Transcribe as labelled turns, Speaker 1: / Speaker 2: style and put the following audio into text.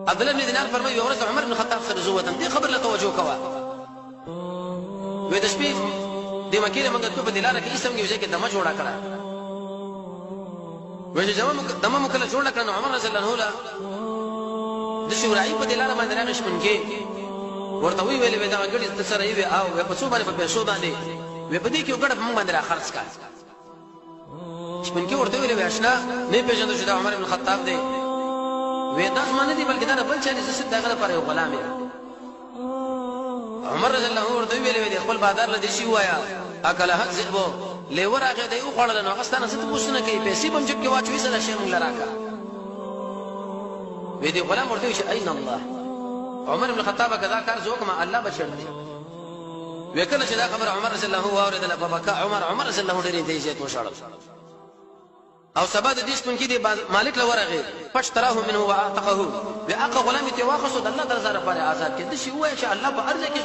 Speaker 1: عبد الله بن دینار فرمایي یو ورځ عمر بن خطاب سره زه وتم دې خبر له توجه کوه وې د شپې د مکې نه موږ ته په دلاره کې اسلام کې ځکه دمه جوړه کړه وې چې دمه مکله جوړه کړه نو عمر رضی الله عنه د شورای په دلاره باندې راغی شپنګې ورته وی ویلې دا غړي ته سره یې او په څو باندې په پیسو باندې وې په دې کې وګړه په موږ باندې را خرڅ کا شپنګې ورته ویلې آشنا نه پیژندل چې دا عمر بن خطاب دی وې دا څنګه دي بلکې دا بل چا نه څه دغه لپاره یو غلام دی عمر رضی الله عنه ورته ویلې خپل بازار لدی شي وایا اکل حق زبو لیور هغه دی او خړل نو غستانه ست پوښتنه کوي پیسې بم جب کې واچوي زله شي موږ لراکا وې دی غلام ورته شي اين الله عمر بن خطاب کذا کار زوک ما الله بشر دی وکله چې دا خبر عمر رضی الله عنه اوریدل په بکا عمر رضی الله عنه ډېر دی عزت وشاړل او سبا د دې شپن کې دی مالک لورغه فاشتراه منه واعتقه باق غلام ته واخص د الله درزه لپاره آزاد کړي د شی وای چې الله په ارزه کې